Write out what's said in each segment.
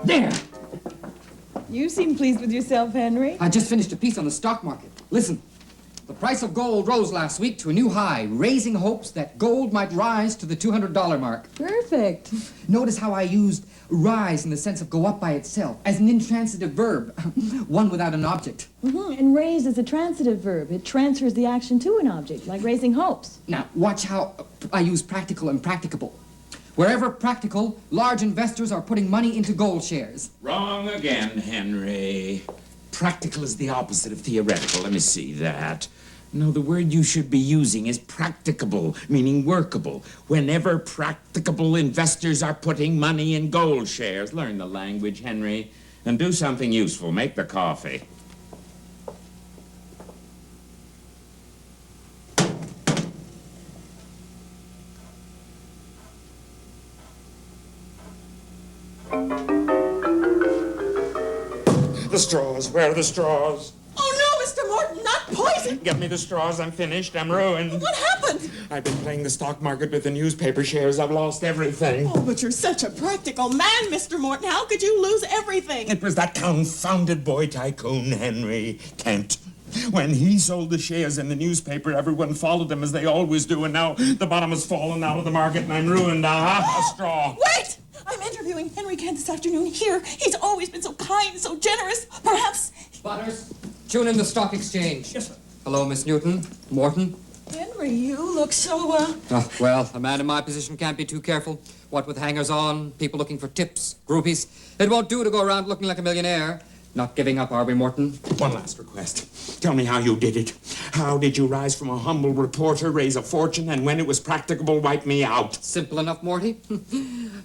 There! You seem pleased with yourself, Henry. I just finished a piece on the stock market. Listen. The price of gold rose last week to a new high, raising hopes that gold might rise to the $200 mark. Perfect. Notice how I used rise in the sense of go up by itself, as an intransitive verb, one without an object. And raise is a transitive verb. It transfers the action to an object, like raising hopes. Now, watch how I use practical and practicable. Wherever practical, large investors are putting money into gold shares. Wrong again, Henry. Practical is the opposite of theoretical. Let me see that. No, the word you should be using is practicable, meaning workable. Whenever practicable, investors are putting money in gold shares. Learn the language, Henry, and do something useful. Make the coffee. The straws. Where are the straws? Oh, no, Mr. Morton, not poison! Get me the straws. I'm finished. I'm ruined. What happened? I've been playing the stock market with the newspaper shares. I've lost everything. Oh, but you're such a practical man, Mr. Morton. How could you lose everything? It was that confounded boy Tycoon, Henry Kent. When he sold the shares in the newspaper, everyone followed him as they always do, and now the bottom has fallen out of the market and I'm ruined. A straw. Wait! I'm interviewing Henry Kent this afternoon here. He's always been so kind, so generous. Perhaps... Butters, tune in the stock exchange. Yes, sir. Hello, Miss Newton. Morton. Henry, you look so, Oh, well, a man in my position can't be too careful. What with hangers-on, people looking for tips, groupies. It won't do to go around looking like a millionaire. Not giving up, are we, Morton? One last request. Tell me how you did it. How did you rise from a humble reporter, raise a fortune, and when it was practicable, wipe me out? Simple enough, Morty.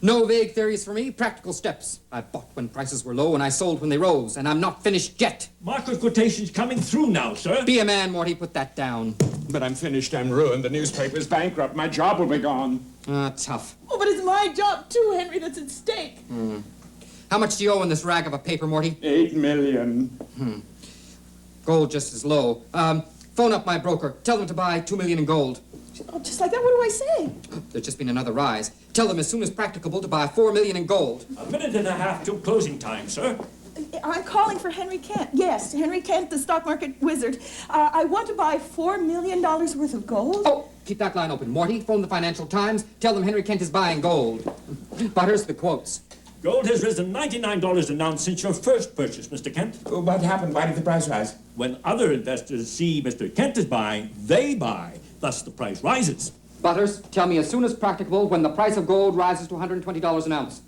No vague theories for me, practical steps. I bought when prices were low and I sold when they rose, and I'm not finished yet. Market quotation's coming through now, sir. Be a man, Morty, put that down. But I'm finished, I'm ruined. The newspaper's bankrupt. My job will be gone. Tough. Oh, but it's my job, too, Henry, that's at stake. How much do you owe in this rag of a paper, Morty? 8 million. Gold just as low. Phone up my broker. Tell them to buy 2 million in gold. Oh, just like that, what do I say? There's just been another rise. Tell them as soon as practicable to buy 4 million in gold. A minute and a half till closing time, sir. I'm calling for Henry Kent. Yes, Henry Kent, the stock market wizard. I want to buy $4 million worth of gold. Oh, keep that line open, Morty. Phone the Financial Times. Tell them Henry Kent is buying gold. Butters, the quotes. Gold has risen $99 an ounce since your first purchase, Mr. Kent. What happened? Why did the price rise? When other investors see Mr. Kent is buying, they buy. Thus, the price rises. Butters, tell me as soon as practicable when the price of gold rises to $120 an ounce.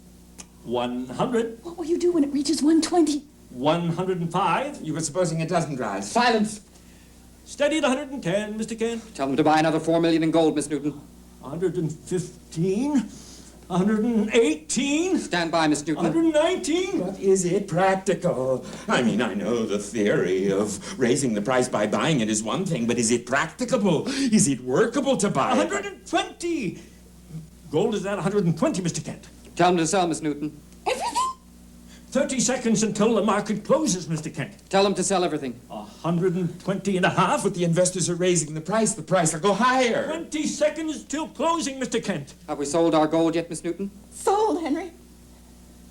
100, What will you do when it reaches 120? 105. You were supposing it doesn't rise. Silence! Steady at 110, Mr. Kent. Tell them to buy another 4 million in gold, Miss Newton. 115. 118. Stand by, Miss Newton. 119. But is it practical? I mean, I know the theory of raising the price by buying it is one thing, but is it practicable? Is it workable to buy? 120. Gold is at 120, Mr. Kent. Tell them to sell, Miss Newton. Everything? 30 seconds until the market closes, Mr. Kent. Tell them to sell everything. 120 and a half. But the investors are raising the price will go higher. 20 seconds till closing, Mr. Kent. Have we sold our gold yet, Miss Newton? Sold, Henry.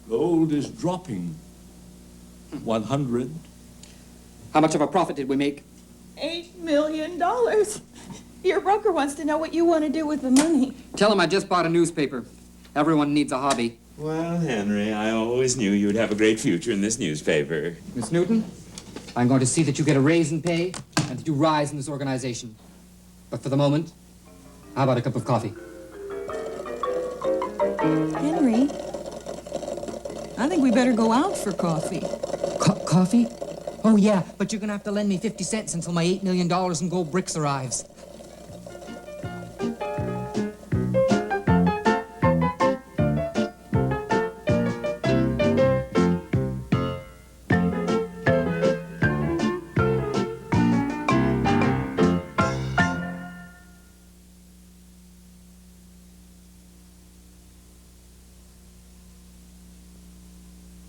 Gold is dropping. 100. How much of a profit did we make? $8 million. Your broker wants to know what you want to do with the money. Tell him I just bought a newspaper. Everyone needs a hobby. Well, Henry, I always knew you'd have a great future in this newspaper. Miss Newton, I'm going to see that you get a raise in pay and that you rise in this organization. But for the moment, how about a cup of coffee? Henry, I think we better go out for coffee. Coffee? Oh, yeah, but you're going to have to lend me 50 cents until my $8 million in gold bricks arrives.